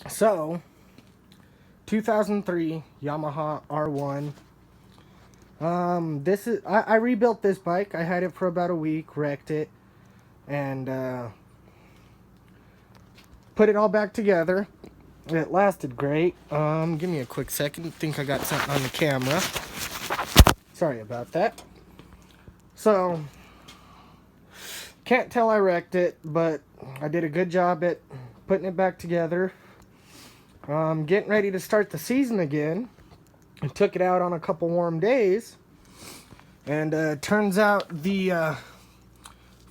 So, 2003 Yamaha R1. I rebuilt this bike. I had it for about a week, wrecked it, and put it all back together. It lasted great. Give me a quick second. I think I got something on the camera. Sorry about that. So, can't tell I wrecked it, but I did a good job at putting it back together. Getting ready to start the season again. I took it out on a couple warm days, and turns out the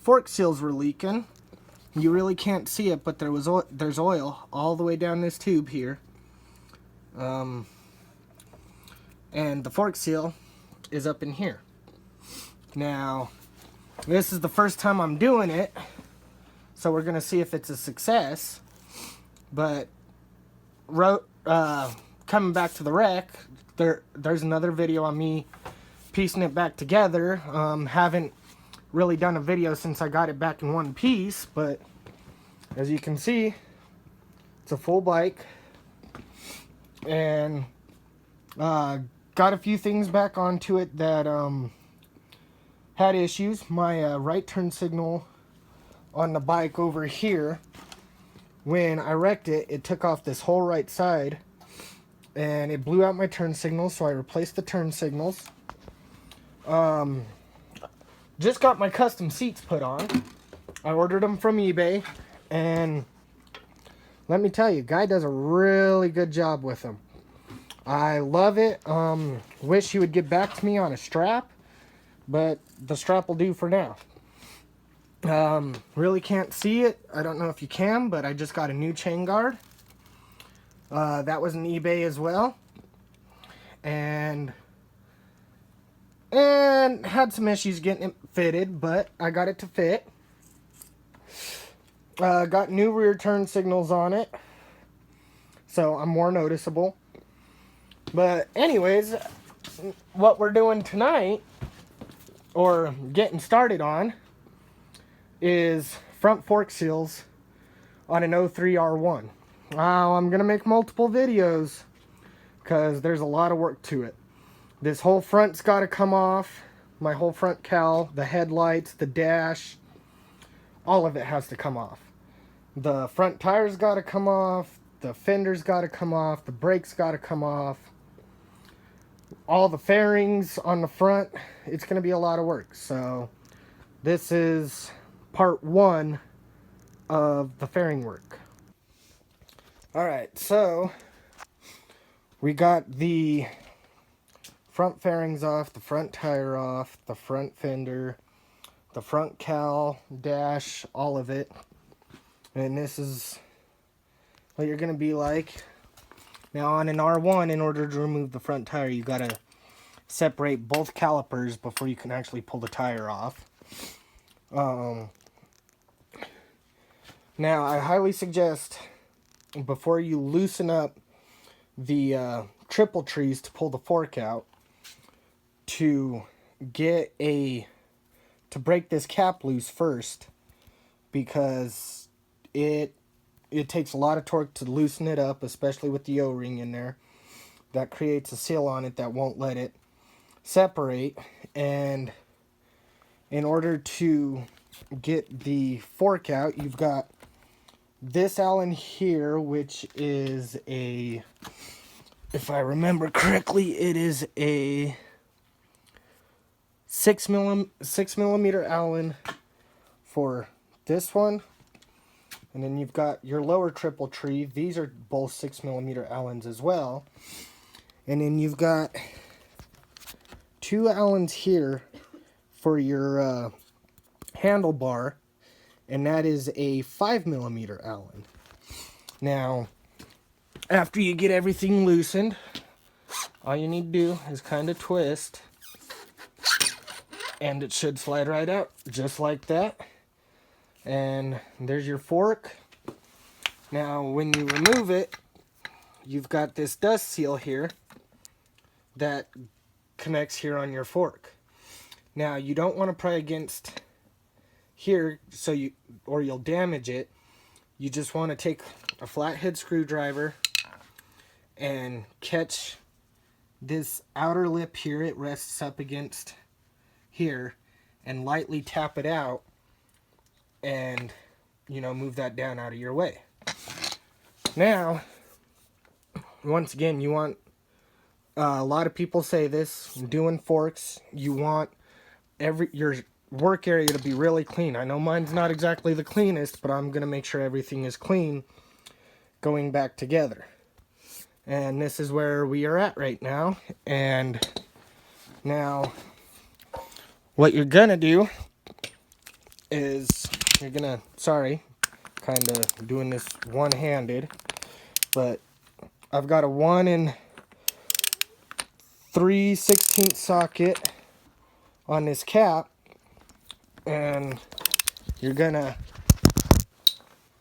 fork seals were leaking. You really can't see it, but there's oil all the way down this tube here. And the fork seal is up in here. Now, this is the first time I'm doing it, so we're gonna see if it's a success. But coming back to the wreck, there's another video on me piecing it back together. Haven't really done a video since I got it back in one piece, but as you can see, it's a full bike, and got a few things back onto it that had issues. My right turn signal on the bike over here, when I wrecked it, it took off this whole right side and it blew out my turn signals, so I replaced the turn signals. Just got my custom seats put on. I ordered them from eBay, and let me tell you, guy does a really good job with them. I love it. Wish he would get back to me on a strap, but the strap will do for now. Really can't see it. I don't know if you can, but I just got a new chain guard. That was an eBay as well. And had some issues getting it fitted, but I got it to fit. Got new rear turn signals on it, so I'm more noticeable. But anyways, what we're doing tonight, or getting started on, is front fork seals on an 03 R1. Now, I'm going to make multiple videos because there's a lot of work to it. This whole front's got to come off. My whole front cowl, the headlights, the dash, all of it has to come off. The front tires got to come off. The fender's got to come off. The brakes got to come off. All the fairings on the front. It's going to be a lot of work. So this is part one of the fairing work. Alright, so we got the front fairings off, the front tire off, the front fender, the front cowl, dash, all of it. And this is what you're going to be like. Now on an R1, in order to remove the front tire, you got to separate both calipers before you can actually pull the tire off. Now, I highly suggest, before you loosen up the triple trees to pull the fork out, to break this cap loose first, because it takes a lot of torque to loosen it up, especially with the O-ring in there. That creates a seal on it that won't let it separate, and in order to get the fork out, you've got this Allen here, which is a, if I remember correctly, it is a 6 millimeter Allen for this one. And then you've got your lower triple tree. These are both 6 millimeter Allens as well. And then you've got two Allens here for your handlebar, and that is a 5 millimeter Allen. Now, after you get everything loosened, all you need to do is kind of twist, and it should slide right out, just like that. And there's your fork. Now, when you remove it, you've got this dust seal here that connects here on your fork. Now, you don't want to pry against here, or you'll damage it. you just want to take a flathead screwdriver and catch this outer lip here. It rests up against here, and lightly tap it out, and move that down out of your way. Now, once again, you want, a lot of people say this, doing forks, you want your work area to be really clean. I know mine's not exactly the cleanest, but I'm going to make sure everything is clean going back together. And this is where we are at right now. And now, what you're going to do is, you're going to, sorry, kind of doing this one-handed, but I've got a 1 3/16 socket on this cap, and you're gonna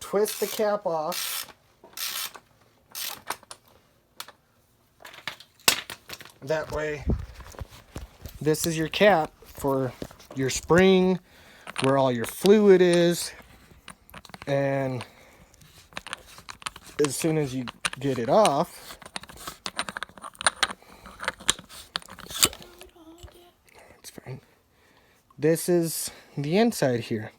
twist the cap off. That way, this is your cap for your spring, where all your fluid is, and as soon as you get it off, it's fine. This is the inside here.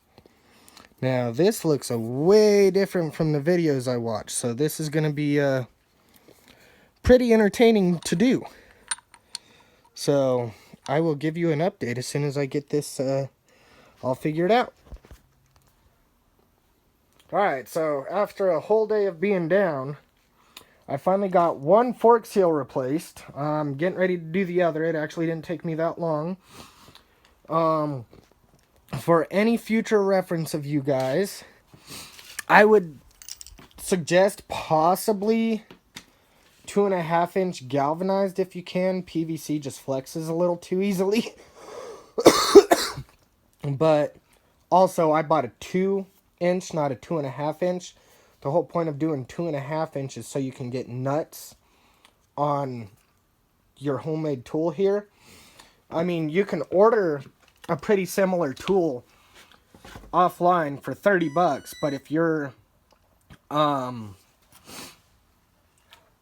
Now, this looks way different from the videos I watch, so this is going to be pretty entertaining to do. So, I will give you an update as soon as I get this all figured out. Alright, so after a whole day of being down, I finally got one fork seal replaced. I'm getting ready to do the other. It actually didn't take me that long. For any future reference of you guys, I would suggest possibly 2.5-inch galvanized if you can. PVC just flexes a little too easily. But also, I bought a 2-inch, not a 2.5-inch. The whole point of doing 2.5 inches is so you can get nuts on your homemade tool here. I mean, you can order a pretty similar tool offline for $30, but if you're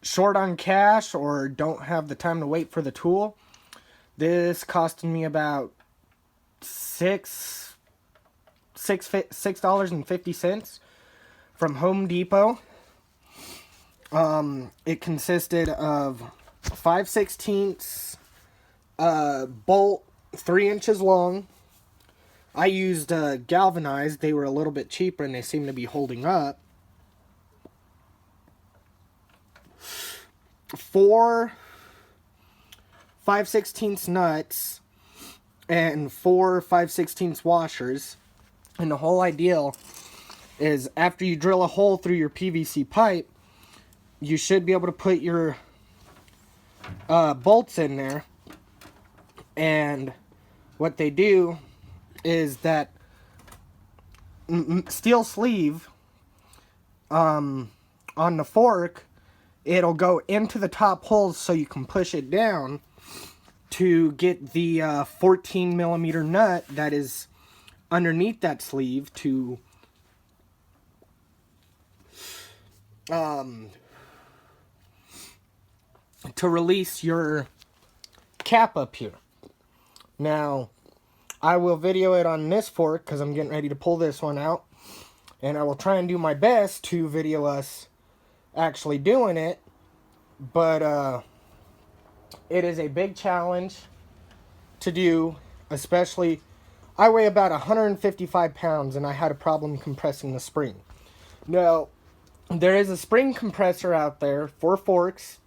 short on cash or don't have the time to wait for the tool, this costed me about $6.50 from Home Depot. It consisted of 5/16 bolt, 3 inches long. I used galvanized. They were a little bit cheaper and they seem to be holding up. 4 5/16 nuts and 4 5/16 washers. And the whole idea is after you drill a hole through your PVC pipe, you should be able to put your bolts in there. And what they do is that steel sleeve on the fork, it'll go into the top holes so you can push it down to get the 14 millimeter nut that is underneath that sleeve to release your cap up here. Now, I will video it on this fork because I'm getting ready to pull this one out, and I will try and do my best to video us actually doing it, but it is a big challenge to do, especially I weigh about 155 pounds and I had a problem compressing the spring. Now, there is a spring compressor out there for forks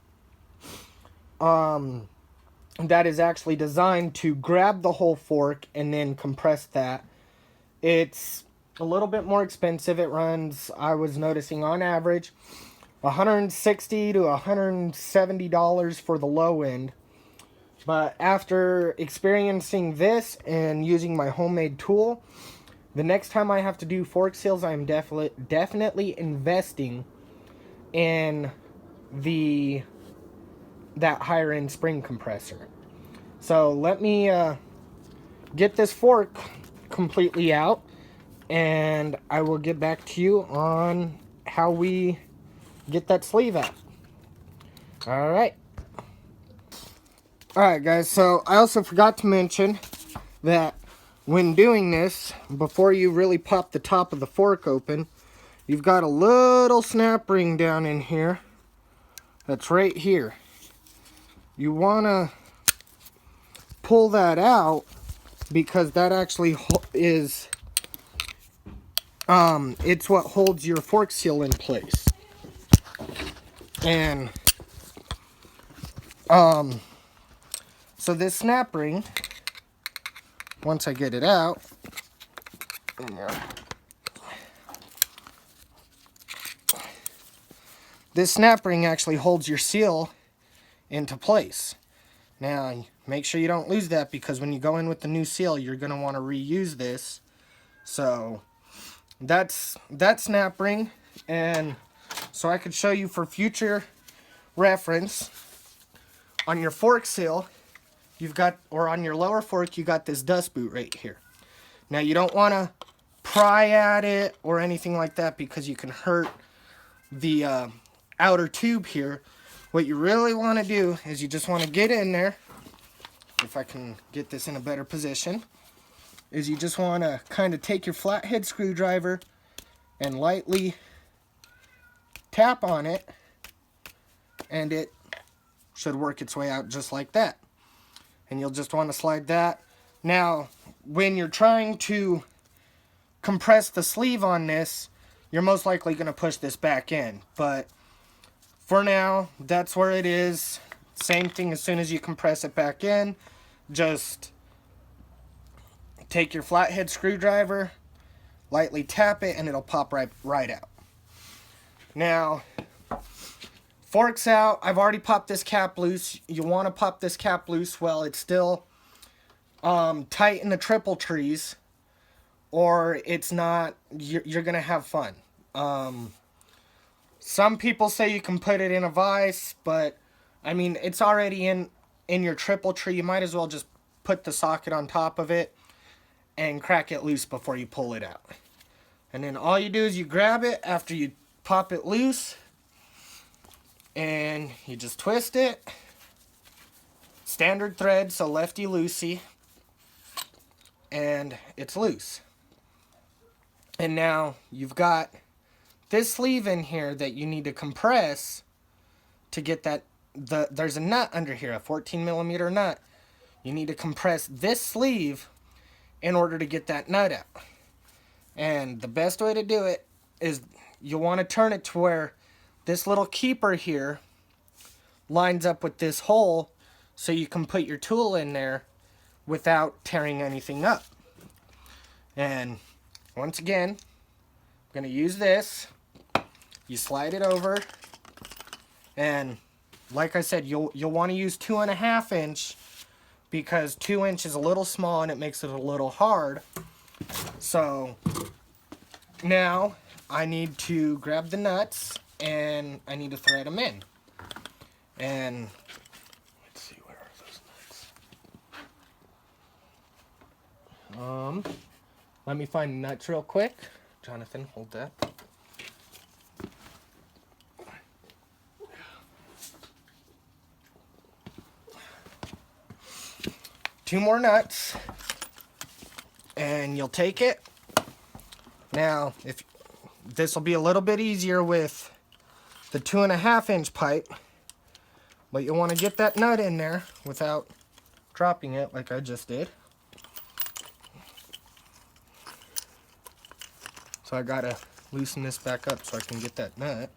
that is actually designed to grab the whole fork and then compress that. It's a little bit more expensive. It runs, I was noticing on average, $160 to $170 for the low end. But after experiencing this and using my homemade tool, the next time I have to do fork seals, I am definitely investing in that higher end spring compressor. So let me get this fork completely out, and I will get back to you on how we get that sleeve out. Alright. Alright guys, so I also forgot to mention that when doing this, before you really pop the top of the fork open, you've got a little snap ring down in here that's right here. You want to pull that out because that actually is it's what holds your fork seal in place. And so this snap ring, once I get it out, this snap ring actually holds your seal into place. Now, make sure you don't lose that, because when you go in with the new seal, you're going to want to reuse this. So, that's that snap ring. And so I could show you for future reference, on your fork seal, you've got, or on your lower fork, you got this dust boot right here. Now, you don't want to pry at it or anything like that, because you can hurt the outer tube here. What you really want to do is you just want to get in there, if I can get this in a better position, is you just want to kind of take your flathead screwdriver and lightly tap on it, and it should work its way out just like that. And you'll just want to slide that. Now, when you're trying to compress the sleeve on this, you're most likely going to push this back in, but for now, that's where it is. Same thing, as soon as you compress it back in, just take your flathead screwdriver, lightly tap it, and it'll pop right out. Now, fork's out. I've already popped this cap loose. You want to pop this cap loose while it's still tight in the triple trees, or it's not, you're going to have fun. Some people say you can put it in a vise, but I mean, it's already in your triple tree. You might as well just put the socket on top of it and crack it loose before you pull it out. And then all you do is you grab it after you pop it loose, and you just twist it. Standard thread, so lefty loosey, and it's loose. And now you've got this sleeve in here that you need to compress to get that. There's a nut under here, a 14mm nut. You need to compress this sleeve in order to get that nut out. And the best way to do it is you want to turn it to where this little keeper here lines up with this hole, so you can put your tool in there without tearing anything up. And once again, I'm going to use this. You slide it over, and like I said, you'll want to use 2.5 inch, because 2 inch is a little small and it makes it a little hard. So now I need to grab the nuts and I need to thread them in. And let's see, where are those nuts? Let me find the nuts real quick. Jonathan, hold that. Two more nuts, and you'll take it. Now, if this will be a little bit easier with the 2.5 inch pipe, but you'll want to get that nut in there without dropping it like I just did. So I gotta loosen this back up so I can get that nut.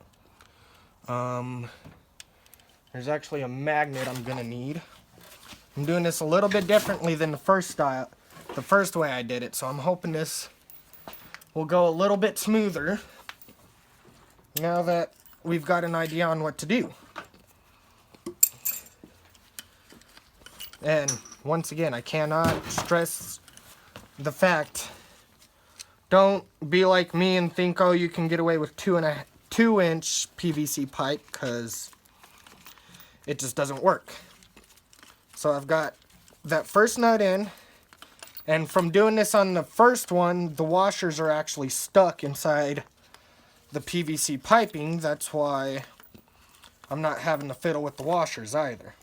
There's actually a magnet I'm gonna need. I'm doing this a little bit differently than the first way I did it, so I'm hoping this will go a little bit smoother now that we've got an idea on what to do. And once again, I cannot stress the fact, don't be like me and think, oh, you can get away with 2 inch PVC pipe, because it just doesn't work. So I've got that first nut in, And from doing this on the first one, the washers are actually stuck inside the PVC piping. That's why I'm not having to fiddle with the washers either.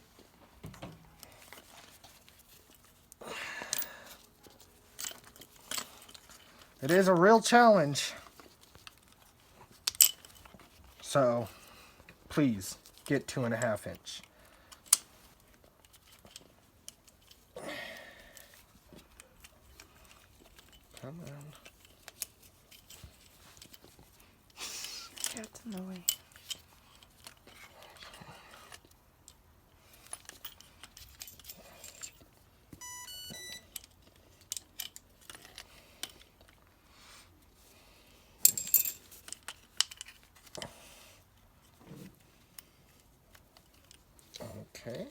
It is a real challenge. So, please, get 2.5 inch. Come on. Cat's in the way. Okay.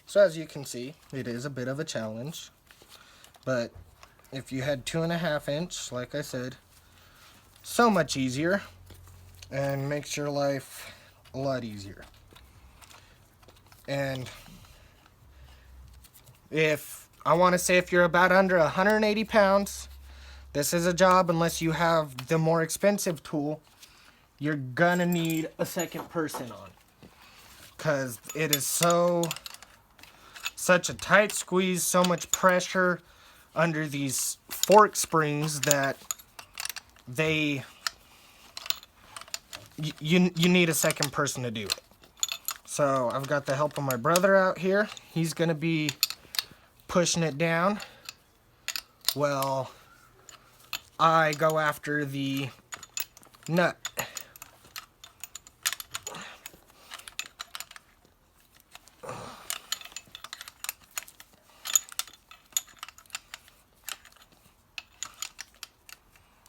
So as you can see, it is a bit of a challenge, but if you had 2.5 inch, like I said, so much easier and makes your life a lot easier. And if I want to say if you're about under 180 pounds, this is a job. Unless you have the more expensive tool, you're gonna need a second person on, because it is such a tight squeeze, so much pressure under these fork springs that you need a second person to do it. So I've got the help of my brother out here. He's gonna be pushing it down. Well, I go after the nut.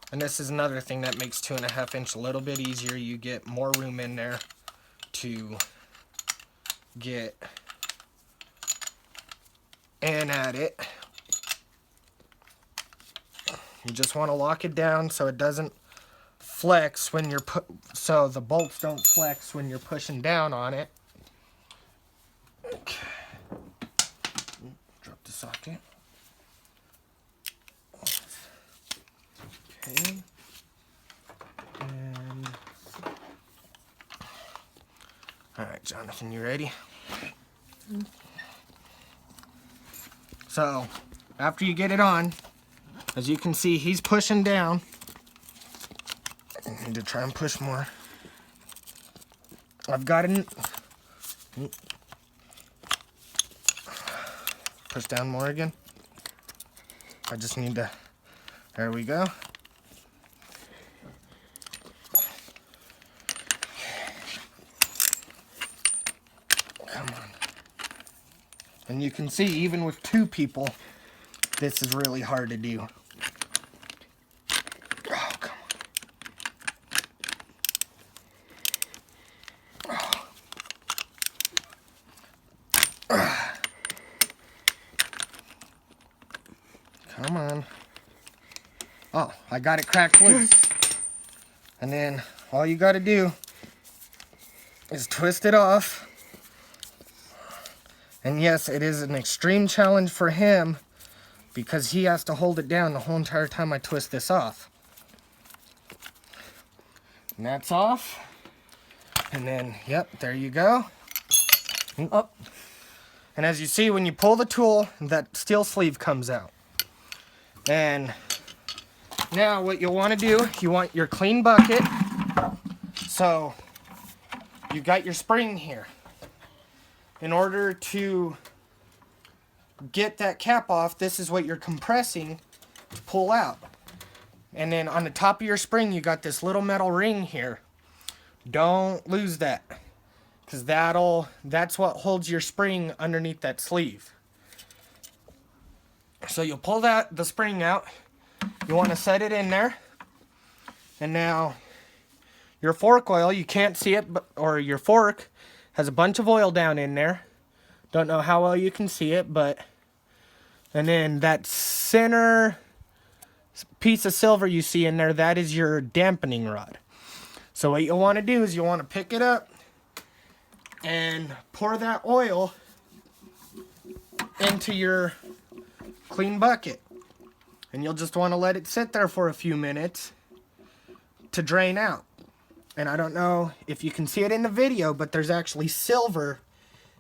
And this is another thing that makes 2.5 inch a little bit easier. You get more room in there to get in at it. You just want to lock it down so it doesn't flex when you're so the bolts don't flex when you're pushing down on it. Okay. Drop the socket. Okay. And all right, Jonathan, you ready? So, after you get it on, as you can see, he's pushing down. I need to try and push more. I've got it. Push down more again. I just need to. There we go. Come on. And you can see, even with 2 people, this is really hard to do. Oh, come on. Oh. Come on. Oh, I got it cracked loose. And then all you got to do is twist it off. And yes, it is an extreme challenge for him because he has to hold it down the whole entire time I twist this off. And that's off. And then, yep, there you go. Up. And as you see, when you pull the tool, that steel sleeve comes out. And now what you'll want to do, you want your clean bucket. So you've got your spring here. In order to get that cap off, this is what you're compressing to pull out. And then on the top of your spring, you got this little metal ring here. Don't lose that, because that's what holds your spring underneath that sleeve. So you'll pull the spring out. You want to set it in there. And now your fork oil, you can't see it, or your fork has a bunch of oil down in there. Don't know how well you can see it, but... And then that center piece of silver you see in there, that is your dampening rod. So what you'll want to do is you'll want to pick it up and pour that oil into your clean bucket. And you'll just want to let it sit there for a few minutes to drain out. And I don't know if you can see it in the video, but there's actually silver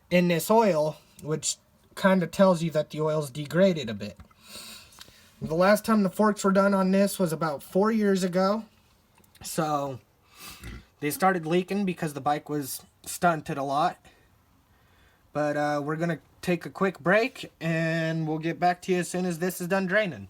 in this oil, which kind of tells you that the oil's degraded a bit. The last time the forks were done on this was about 4 years ago. So they started leaking because the bike was stunted a lot. But we're going to take a quick break and we'll get back to you as soon as this is done draining.